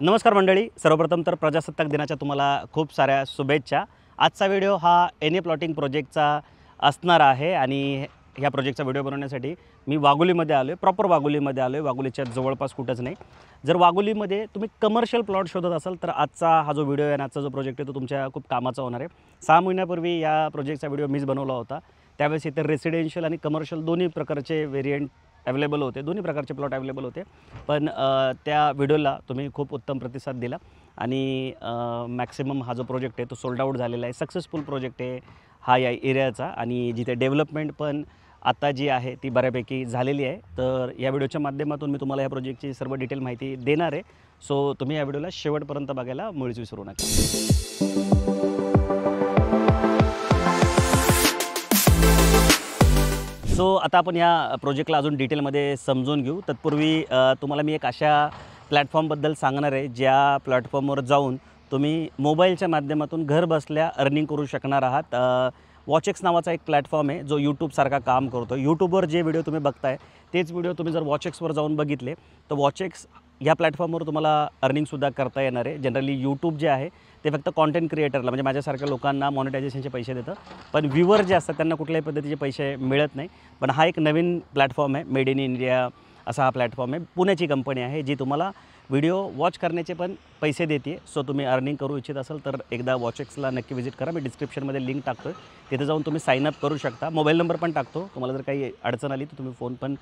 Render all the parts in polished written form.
नमस्कार मंडळी, सर्वप्रथम तर प्रजासत्ताक दिनाच्या तुम्हाला खूप साऱ्या शुभेच्छा। आजचा व्हिडिओ हा एनए प्लॉटिंग प्रोजेक्टचा असणार आहे आणि ह्या प्रोजेक्टचा व्हिडिओ बनवण्यासाठी मी वाघोलीमध्ये आलो आहे। प्रॉपर वाघोलीमध्ये आलो आहे, वाघोलीच्या जवळपास कुठंच नाही। जर वाघोलीमध्ये तुम्ही कमर्शियल प्लॉट शोधत असाल तर आजचा हा जो व्हिडिओ आहे आणि आजचा जो प्रोजेक्ट आहे तो तुमच्या खूप कामाचा होणार आहे। 6 महिन्यापूर्वी या प्रोजेक्टचा व्हिडिओ मीच बनवला होता। त्यावेळेस इथे रेसिडेन्शियल आणि कमर्शियल दोन्ही प्रकारचे व्हेरिएंट अवेलेबल होते, दोन्ही प्रकारचे प्लॉट अवेलेबल होते। पण त्या व्हिडिओला तुम्ही खूप उत्तम प्रतिसाद दिला आणि मॅक्सिमम हा जो प्रोजेक्ट आहे तो सोल्ड आउट झालेला आहे। सक्सेसफुल प्रोजेक्ट आहे हा या एरियाचा आणि जिथे डेव्हलपमेंट पण आता जी आहे ती बऱ्यापैकी झालेली आहे। तर या व्हिडिओच्या माध्यमातून मी तुम्हाला या प्रोजेक्टची सर्व डिटेल माहिती देणार आहे। सो तुम्ही या व्हिडिओला शेवटपर्यंत बघायला मुळीच विसरू नका। सो आता आपण या प्रोजेक्टला अजून डिटेलमध्ये समजून घेऊ। तत्पूर्वी तुम्हाला मी एक अशा प्लॅटफॉर्मबद्दल सांगणार आहे ज्या प्लॅटफॉर्मवर जाऊन तुम्ही मोबाईलच्या माध्यमातून घर बसल्या अर्निंग करू शकणार आहात। वॉचेक्स नावाचा एक प्लॅटफॉर्म आहे जो यूट्यूबसारखा काम करतो। यूट्यूबवर जे व्हिडिओ तुम्ही बघताय तेच व्हिडिओ तुम्ही जर वॉचेक्सवर जाऊन बघितले तर वॉचेक्स या प्लॅटफॉर्मवर तुम्हाला अर्निंगसुद्धा करता येणार आहे। जनरली यूट्यूब जे आहे ते फक्त कॉन्टेंट क्रिएटरला म्हणजे माझ्यासारख्या लोकांना मॉनिटायझेशनचे पैसे देतं, पण व्ह्यूवर जे असतात त्यांना कुठल्याही पद्धतीचे पैसे मिळत नाही। पण हा एक नवीन प्लॅटफॉर्म आहे, मेड इन इंडिया असा हा प्लॅटफॉर्म आहे। पुण्याची कंपनी आहे जी तुम्हाला व्हिडिओ वॉच करण्याचे पण पैसे देते। सो तुम्ही अर्निंग करू इच्छित असाल तर एकदा वॉचेक्सला नक्की व्हिजिट करा। मी डिस्क्रिप्शनमध्ये लिंक टाकतो आहे, तिथे जाऊन तुम्ही साईनअप करू शकता। मोबाईल नंबर पण टाकतो, तुम्हाला जर काही अडचण आली तर तुम्ही फोन पण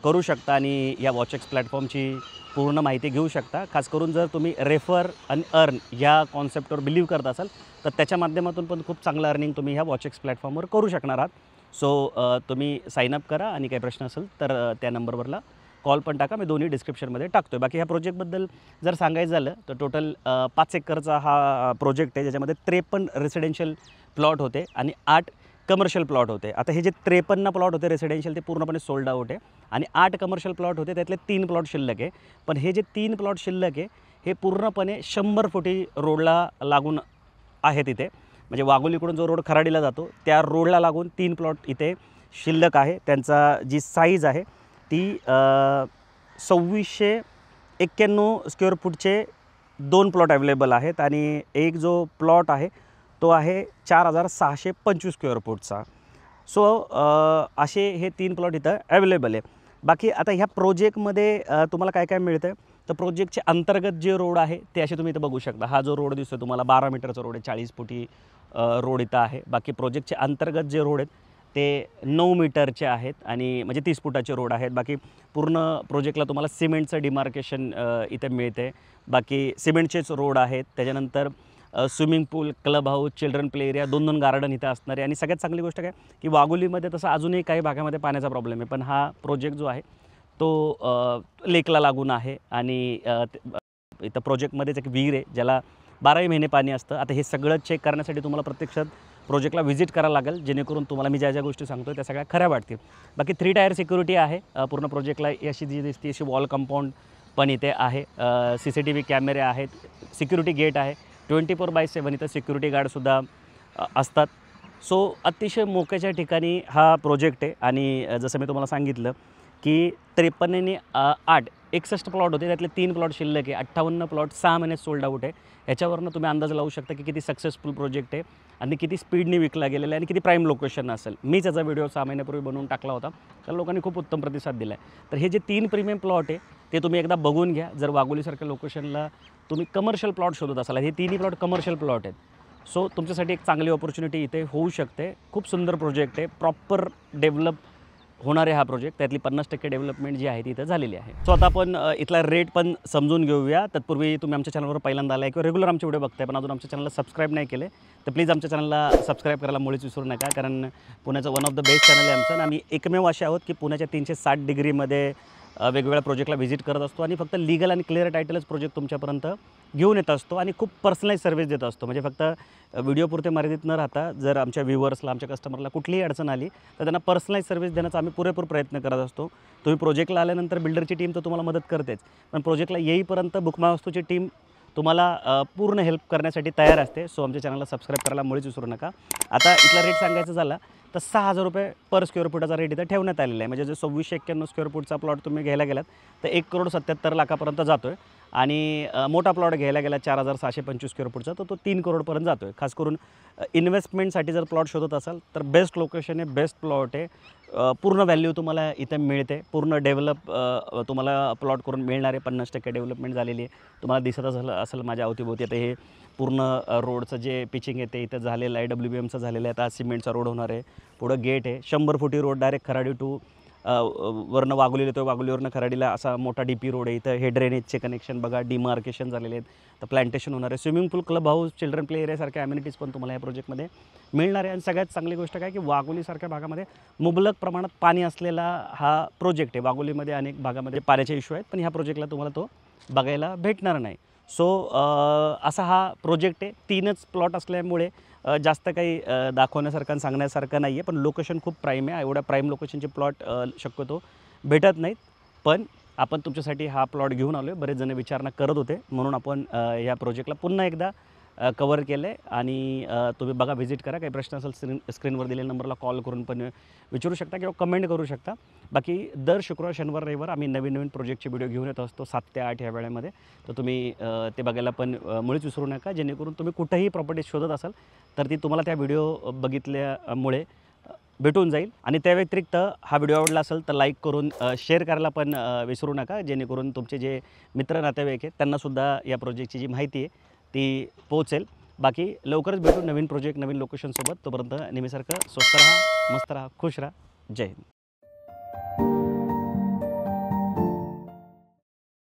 करू शकता आणि या वॉचेक्स प्लॅटफॉर्मची पूर्ण माहिती घेऊ शकता। खास करून जर तुम्ही रेफर आणि अर्न या कॉन्सेप्टवर बिलीव्ह करत असाल तर त्याच्या माध्यमातून पण खूप चांगलं अर्निंग तुम्ही ह्या वॉचेक्स प्लॅटफॉर्मवर करू शकणार आहात। सो तुम्ही साईनअप करा आणि काही प्रश्न असेल तर त्या नंबरवरला कॉल पण टाका, मी दोन्ही डिस्क्रिप्शनमध्ये टाकतो आहे। बाकी ह्या प्रोजेक्टबद्दल जर सांगायचं झालं तर टोटल 5 एकरचा हा प्रोजेक्ट आहे ज्याच्यामध्ये 53 रेसिडेन्शियल प्लॉट होते आणि 8 कमर्शियल प्लॉट होते। आता हे जे 53 प्लॉट होते रेसिडेन्शियल ते पूर्णपणे सोल्ड आउट आहे आणि 8 कमर्शियल प्लॉट होते, त्यातले 3 प्लॉट शिल्लक आहे। पण हे जे 3 प्लॉट शिल्लक आहे हे पूर्णपणे 100 फुटी रोडला लागून आहेत इथे, म्हणजे वाघोलीकडून जो रोड खराडीला जातो त्या रोडला लागून 3 प्लॉट इथे शिल्लक आहे। त्यांचा जी साईज आहे ती 2691 स्क्वेअर फूटचे 2 प्लॉट अवेलेबल आहेत आणि एक जो प्लॉट आहे तो आहे 4625 स्क्वेअर फूटचा। सो असे हे 3 प्लॉट इथं अवेलेबल आहे। बाकी आता ह्या प्रोजेक्टमध्ये तुम्हाला काय काय मिळतं तर प्रोजेक्टचे अंतर्गत जे रोड आहे ते असे तुम्ही इथं बघू शकता। हा जो रोड दिसतो तुम्हाला 12 मीटरचा रोड आहे, 40 फुटी रोड इथं आहे। बाकी प्रोजेक्टचे अंतर्गत जे रोड आहेत ते 9 मीटरचे आहेत आणि म्हणजे 30 फुटाचे रोड आहेत। बाकी पूर्ण प्रोजेक्टला तुम्हाला सिमेंटचं डिमार्केशन इथे मिळते। बाकी सिमेंटचेच रोड आहेत। त्याच्यानंतर swimming pool, club house, children play area, 2-2 garden इथे असणार आहे। आणि सगळ्यात चांगली गोष्ट काय की वाघोलीमध्ये तसं अजूनही काही भागामध्ये पाण्याचा प्रॉब्लेम आहे, पण हा प्रोजेक्ट जो आहे तो लेकला लागून आहे आणि इथं प्रोजेक्टमध्येच एक विहीर आहे ज्याला 12ही महिने पाणी असतं। आता हे सगळं चेक करण्यासाठी तुम्हाला प्रत्यक्षात प्रोजेक्टला व्हिजिट करायला लागेल, जेणेकरून तुम्हाला मी ज्या ज्या गोष्टी सांगतो त्या सगळ्या खऱ्या वाटतील। बाकी 3 टायर सिक्युरिटी आहे पूर्ण प्रोजेक्टला। अशी जी दिसते अशी वॉल कंपाऊंड पण इथे आहे। CCTV कॅमेरे आहेत, सिक्युरिटी गेट आहे, 24/7 इथं सिक्युरिटी गार्डसुद्धा असतात। सो अतिशय मोक्याच्या ठिकाणी हा प्रोजेक्ट आहे आणि जसं मी तुम्हाला सांगितलं की 53 आणि 8 61 प्लॉट होते, त्यातले 3 प्लॉट शिल्लक आहे। 58 प्लॉट 6 महिन्यात सोल्ड आउट आहे। ह्याच्यावरनं तुम्ही अंदाज लावू शकता की किती सक्सेसफुल प्रोजेक्ट आहे आणि किती स्पीडने विकला गेलेला आहे आणि किती प्राईम लोकेशन असेल। मीच याचा व्हिडिओ 6 महिन्यापूर्वी बनवून टाकला होता, तर लोकांनी खूप उत्तम प्रतिसाद दिला आहे। तर हे जे 3 प्रीमियम प्लॉट आहे ते तुम्ही एकदा बघून घ्या। जर वाघोलीसारख्या लोकेशनला तुम्ही कमर्शियल प्लॉट शोधत असाल, हे 3ही प्लॉट कमर्शियल प्लॉट आहेत। सो तुमच्यासाठी एक चांगली ऑपॉर्च्युनिटी इथे होऊ शकते। खूप सुंदर प्रोजेक्ट आहे, प्रॉपर डेव्हलप होणार आहे हा प्रोजेक्ट। त्यातली 50% डेव्हलपमेंट जी आहे ती इथं झालेली आहे। सो आता आपण इथला रेट पण समजून घेऊया। तत्पूर्वी तुम्ही आमच्या चॅनलवर पहिल्यांदा आला आहे किंवा रेग्युलर आमचे व्हिडिओ बघताय पण अजून आमच्या चॅनलला सबस्क्राईब नाही केले तर प्लीज आमच्या चॅनलला सबस्क्राईब करायला मुळीच विसरू नका, कारण पुण्याचं one of the best channel आहे आमचं आणि आम्ही एकमेव असे आहोत की पुण्याच्या 360 डिग्रीमध्ये वेगवेगळ्या प्रोजेक्टला व्हिजिट करत असतो आणि फक्त लीगल आणि क्लिअर टायटलच प्रोजेक्ट तुमच्यापर्यंत घेऊन येत असतो आणि खूप पर्सनलाइज सर्व्हिस देत असतो। म्हणजे फक्त व्हिडिओपुरते मर्यादित न राहता जर आमच्या व्ह्यूवर्सला, आमच्या कस्टमरला कुठलीही अडचण आली तर त्यांना पर्सनलाइज सर्व्हिस देण्याचा आम्ही पुरेपूर प्रयत्न करत असतो। तुम्ही प्रोजेक्टला आल्यानंतर बिल्डरची टीम तर तुम्हाला मदत करतेच, पण प्रोजेक्टला येईपर्यंत बुकमायवास्तूची टीम तुम्हाला पूर्ण हेल्प करण्यासाठी तयार असते। सो आमच्या चॅनलला सबस्क्राईब करायला मुळीच विसरू नका। आता इथला रेट सांगायचं झाला तर 6,000 रुपये पर स्क्वेअर फुटाचा रेट इथं ठेवण्यात आलेला आहे। म्हणजे जर 2691 स्क्वेअर फूटचा प्लॉट तुम्ही घ्यायला गेलात तर 1,77,00,000 पर्यंत जातो आहे आणि मोठा प्लॉट घ्यायला गेला 4,625 स्क्वेअर फूटचा तर तो 3 करोडपर्यंत जातो आहे. खास करून इन्व्हेस्टमेंटसाठी जर प्लॉट शोधत असाल तर बेस्ट लोकेशन आहे, बेस्ट प्लॉट आहे. पूर्ण व्हॅल्यू तुम्हाला इथे मिळते, पूर्ण डेव्हलप तुम्हाला प्लॉट करून मिळणार आहे. 50% डेव्हलपमेंट झालेली आहे. तुम्हाला दिसत असेल माझ्या अवतीभोवती. आता हे पूर्ण रोडचं जे पिचिंग आहे ते इथं झालेलं आहे, WBMचं झालेलं आहे. आता सिमेंटचा रोड होणार आहे, पुढं गेट आहे, 100 फुटी रोड डायरेक्ट खराडी टू वरनं वाघोलीला येतो, वाघोलीवरनं खराडीला असा मोठा DP रोड आहे. इथं हे ड्रेनेजचे कनेक्शन बघा, डिमार्केशन झालेले आहेत, तर प्लांटेशन होणार आहे. Swimming pool, club house, children play एरियासारख्या ॲम्युनिटीज पण तुम्हाला या प्रोजेक्टमध्ये मिळणार आहे. आणि सगळ्यात चांगली गोष्ट काय की वाघोलीसारख्या भागामध्ये मुबलक प्रमाणात पाणी असलेला हा प्रोजेक्ट आहे. वाघोलीमध्ये अनेक भागामध्ये पाण्याचे इश्यू आहेत, पण ह्या प्रोजेक्टला तुम्हाला तो बघायला भेटणार नाही. सो असा हा प्रोजेक्ट आहे. 3च प्लॉट असल्यामुळे जास्त काही दाखवण्यासारखं आणि सांगण्यासारखं नाही आहे, पण लोकेशन खूप प्राईम आहे. एवढ्या प्राईम लोकेशनचे प्लॉट शक्यतो भेटत नाहीत, पण आपण तुमच्यासाठी हा प्लॉट घेऊन आलो आहे. बरेच जण विचारणा करत होते, म्हणून आपण या प्रोजेक्टला पुन्हा एकदा कवर केलं आहे. आणि तुम्ही बघा, व्हिजिट करा. काही प्रश्न असेल स्क्रीनवर दिलेल्या नंबरला कॉल करून पण विचारू शकता किंवा कमेंट करू शकता. बाकी दर शुक्रवार, शनिवार, रविवार आम्ही नवीन प्रोजेक्टचे व्हिडिओ घेऊन येत असतो 7 ते 8 या वेळेमध्ये. तर तुम्ही ते बघायला पण मुळीच विसरू नका, जेणेकरून तुम्ही कुठेही प्रॉपर्टी शोधत असाल तर ती तुम्हाला त्या व्हिडिओ बघितल्यामुळे भेटून जाईल. आणि त्या व्यतिरिक्त हा व्हिडिओ आवडला असेल तर लाईक करून शेअर करायला पण विसरू नका, जेणेकरून तुमचे जे मित्र नातेवाईक आहेत त्यांनासुद्धा या प्रोजेक्टची जी माहिती आहे ती पोहोचेल. बाकी लवकरच भेटू नवीन प्रोजेक्ट, नवीन लोकेशनसोबत. तोपर्यंत नेहमीसारखं स्वस्त राहा, मस्त राहा, खुश राहा. जय हिंद.